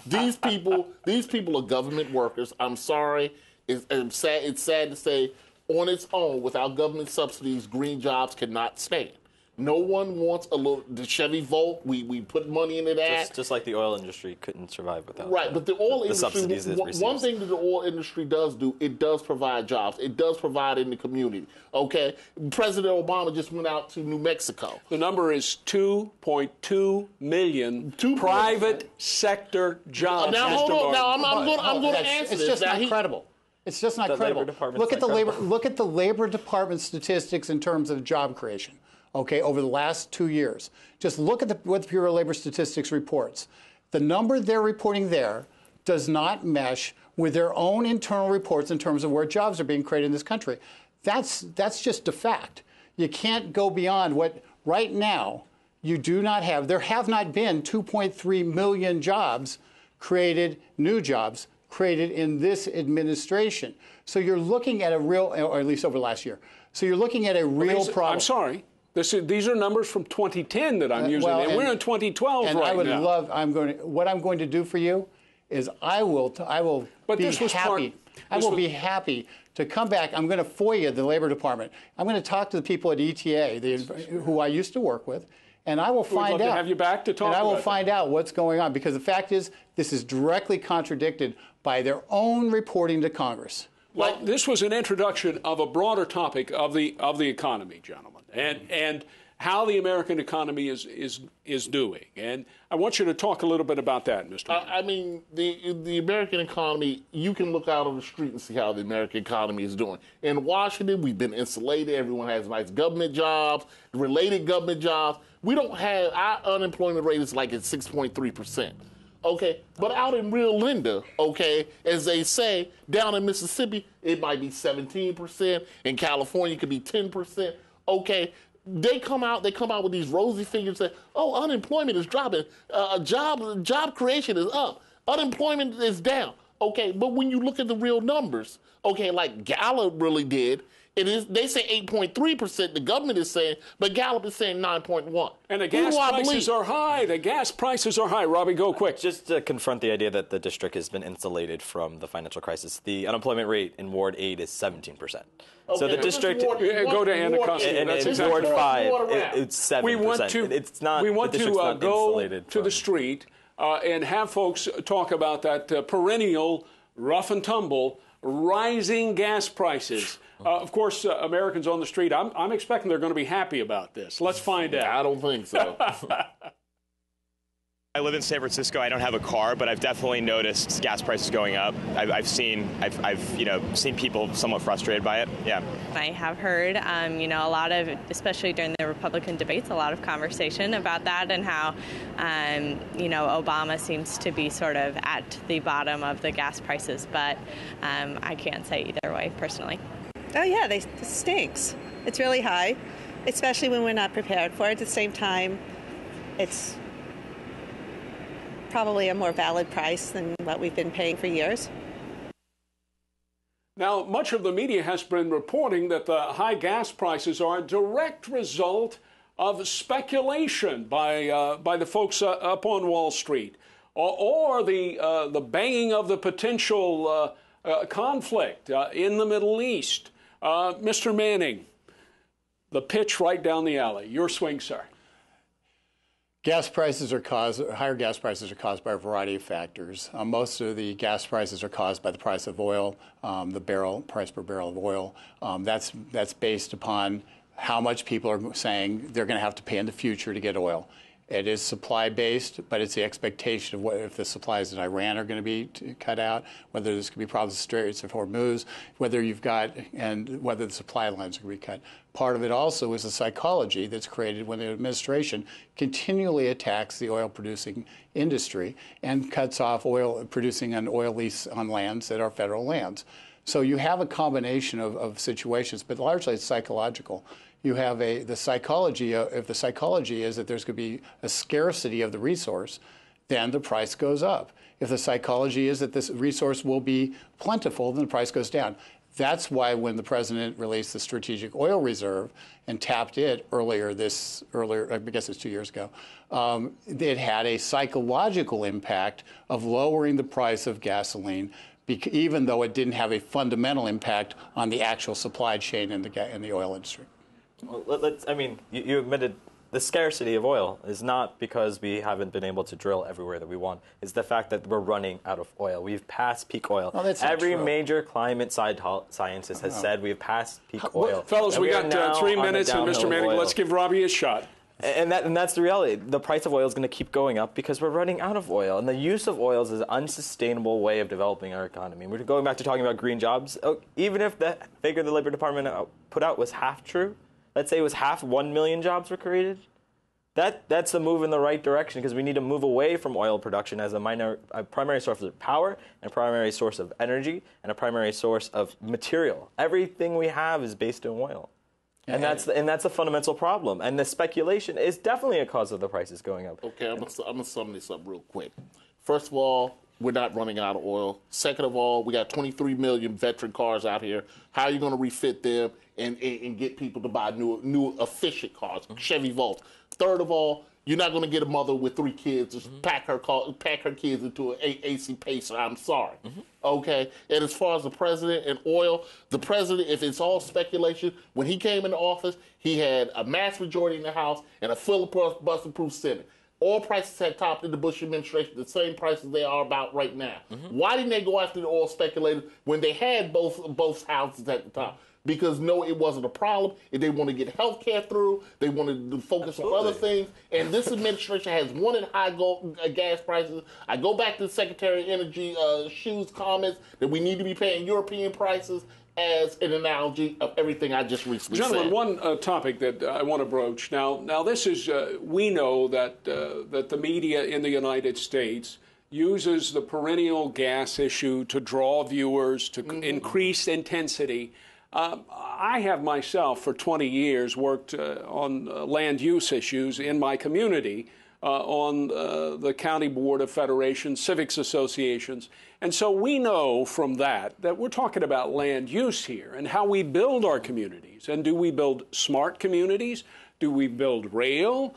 These people are government workers. I'm sorry. It's sad to say, on its own, without government subsidies, green jobs cannot stand. No one wants the Chevy Volt. We put money into that. Just like the oil industry couldn't survive without but the oil industry, subsidies it receives. One thing that the oil industry does do, it does provide jobs. It does provide in the community. Okay, President Obama just went out to New Mexico. The number is 2.2 million private sector jobs. Now hold on. Now I'm going to answer this. It's just not credible. It's just not credible. Look at the Labor Department statistics in terms of job creation. Okay, over the last 2 years. Just look at what the Bureau of Labor Statistics reports. The number they're reporting there does not mesh with their own internal reports in terms of where jobs are being created in this country. That's just a fact. You can't go beyond what right now you do not have. There have not been 2.3 million jobs created, new jobs created in this administration. So you're looking at a real, or at least over last year. So you're looking at a real problem. I'm sorry. These are numbers from 2010 that I'm using, and we're in 2012 and right now. I would love. What I'm going to do for you is I will be happy to come back. I'm going to FOIA the Labor Department. I'm going to talk to the people at ETA, who I used to work with, and I will find out. We'd love to have you back to talk about And I will that. find out what's going on, because the fact is, this is directly contradicted by their own reporting to Congress. Well, this was an introduction of a broader topic of the economy, gentlemen, and how the American economy is doing. And I want you to talk a little bit about that, Mr. I mean, the American economy, you can look out on the street and see how the American economy is doing. In Washington, we've been insulated. Everyone has nice government jobs, related government jobs. We don't have, our unemployment rate is like at 6.3%. Okay, but out in Rio Linda, okay, as they say, down in Mississippi, it might be 17%. In California, it could be 10%. Okay, they come out with these rosy figures and say, oh, unemployment is dropping, job creation is up, unemployment is down. Okay, but when you look at the real numbers, okay, like Gallup really did, they say 8.3%, the government is saying, but Gallup is saying 9.1. And the gas prices are high. The gas prices are high. Robbie, go quick. Just to confront the idea that the district has been insulated from the financial crisis, the unemployment rate in Ward 8 is 17%. Okay, so the district... Go to Anacostia. And in Ward 5, it's 7%. We want to go to the street and have folks talk about that perennial rough and tumble rising gas prices. Of course, Americans on the street, I'm expecting they're going to be happy about this. Let's find out. I don't think so. I live in San Francisco. I don't have a car, but I've definitely noticed gas prices going up. I've seen people somewhat frustrated by it. Yeah. I have heard, a lot of, especially during the Republican debates, a lot of conversation about that and how, Obama seems to be sort of at the bottom of the gas prices. But I can't say either way personally. Oh, yeah, it stinks. It's really high, especially when we're not prepared for it. At the same time, it's probably a more valid price than what we've been paying for years. Now, much of the media has been reporting that the high gas prices are a direct result of speculation by the folks up on Wall Street, or the banging of the potential conflict in the Middle East. Mr. Manning, the pitch right down the alley. Your swing, sir. Higher gas prices are caused by a variety of factors. Most of the gas prices are caused by the price of oil, the price per barrel of oil. That's based upon how much people are saying they're going to have to pay in the future to get oil. It is supply-based, but it's the expectation of what if the supplies in Iran are going to be cut out, whether there's going to be problems with Straits of Hormuz, whether you've got, and whether the supply lines are going to be cut. Part of it also is the psychology that's created when the administration continually attacks the oil-producing industry and cuts off oil producing on oil lease on lands that are federal lands. So you have a combination of situations, but largely it's psychological. You have the psychology. If the psychology is that there's going to be a scarcity of the resource, then the price goes up. If the psychology is that this resource will be plentiful, then the price goes down. That's why when the president released the Strategic Oil Reserve and tapped it earlier, I guess it's 2 years ago, it had a psychological impact of lowering the price of gasoline, even though it didn't have a fundamental impact on the actual supply chain in the oil industry. Well, you admitted the scarcity of oil is not because we haven't been able to drill everywhere that we want. It's the fact that we're running out of oil. We've passed peak oil. Oh, that's Every not true. major climate scientist has said we've passed peak oil. Fellas, we got 3 minutes, and Mr. Manning, let's give Robbie a shot. And that's the reality. The price of oil is going to keep going up because we're running out of oil. And the use of oils is an unsustainable way of developing our economy. We're going back to talking about green jobs. Even if the figure the Labor Department put out was half true, let's say it was half, 1 million jobs were created, that's a move in the right direction because we need to move away from oil production as a primary source of power, and a primary source of energy, and a primary source of material. Everything we have is based on oil. And that's a fundamental problem. And the speculation is definitely a cause of the prices going up. Okay, I'm going to sum this up real quick. First of all, we're not running out of oil. Second of all, we got 23 million veteran cars out here. How are you going to refit them and get people to buy new efficient cars, Chevy Volt? Third of all, you're not going to get a mother with 3 kids to pack her kids into an AC Pacer. I'm sorry. Okay? And as far as the president and oil, the president, if it's all speculation, when he came into office, he had a mass majority in the House and a filibuster-proof Senate. Oil prices had topped in the Bush administration the same prices they are about right now. Why didn't they go after the oil speculators when they had both houses at the top? Because no, it wasn't a problem. If they want to get health care through, they wanted to focus on other things. And this administration has wanted high gas prices. I go back to the Secretary of Energy Shu's comments that we need to be paying European prices as an analogy of everything I just recently said. Gentlemen, one topic that I want to broach. Now this is, we know that the media in the United States uses the perennial gas issue to draw viewers, to increase intensity. I have myself, for 20 years, worked on land use issues in my community on the County Board of Federation, civics associations. And so we know from that we're talking about land use here and how we build our communities. And do we build smart communities? Do we build rail?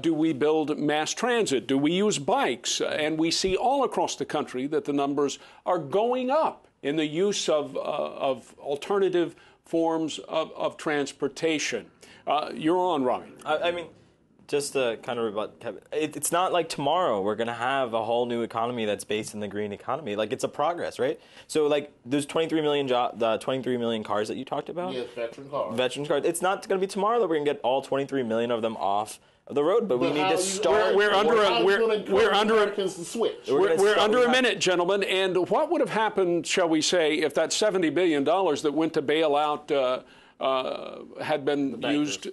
Do we build mass transit? Do we use bikes? And we see all across the country that the numbers are going up in the use of alternative forms of transportation. You're on, Robbie. Just to kind of rebut Kevin, it's not like tomorrow we're going to have a whole new economy that's based in the green economy. Like, it's a progress, right? So, like, there's 23 million cars that you talked about. Yes, veteran cars. Veteran cars. It's not going to be tomorrow that we're going to get all 23 million of them off of the road, but we need to start. We're under a minute, gentlemen. And what would have happened, shall we say, if that $70 billion that went to bail out had been used?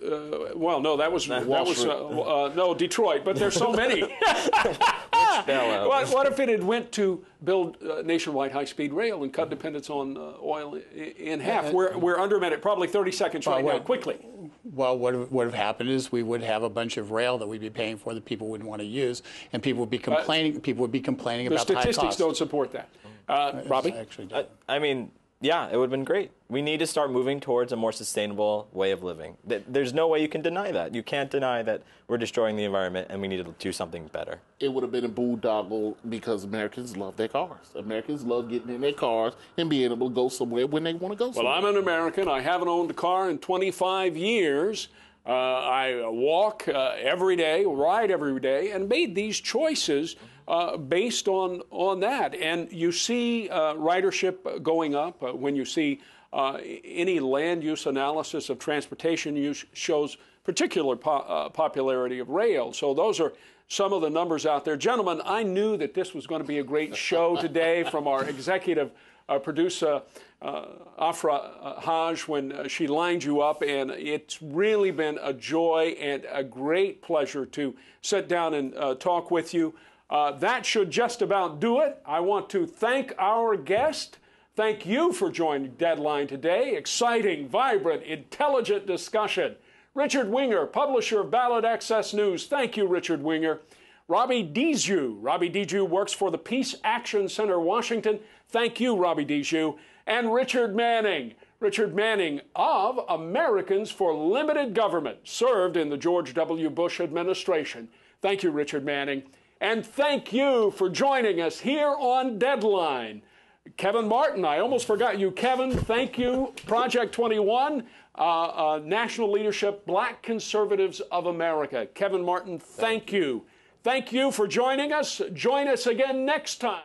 Well, no, that was Detroit. But there's so many. What if it had went to build nationwide high-speed rail and cut dependence on oil in half? We're under a minute, probably 30 seconds right now. Quickly. Well, what would have happened is we would have a bunch of rail that we'd be paying for that people wouldn't want to use, and people would be complaining. People would be complaining about the high costs. The statistics don't support that. Robbie? Yeah, it would have been great. We need to start moving towards a more sustainable way of living. There's no way you can deny that. You can't deny that we're destroying the environment and we need to do something better. It would have been a boondoggle because Americans love their cars. Americans love getting in their cars and being able to go somewhere when they want to go somewhere. Well, I'm an American. I haven't owned a car in 25 years. I walk every day, ride every day, and made these choices based on that. And you see ridership going up when you see Any land use analysis of transportation use shows particular popularity of rail. So those are some of the numbers out there. Gentlemen, I knew that this was going to be a great show today from our executive producer, Afra Haj, when she lined you up, and it's really been a joy and a great pleasure to sit down and talk with you. That should just about do it. I want to thank our guest. Thank you for joining Deadline today. Exciting, vibrant, intelligent discussion. Richard Winger, publisher of Ballot Access News. Thank you, Richard Winger. Robbie Dijou. Robbie Dijou works for the Peace Action Center, Washington. Thank you, Robbie Dijou. And Richard Manning. Richard Manning of Americans for Limited Government, served in the George W. Bush administration. Thank you, Richard Manning. And thank you for joining us here on Deadline. Kevin Martin, I almost forgot you, Kevin. Thank you. Project 21, National Leadership, Black Conservatives of America. Kevin Martin, thank you. Thank you for joining us. Join us again next time.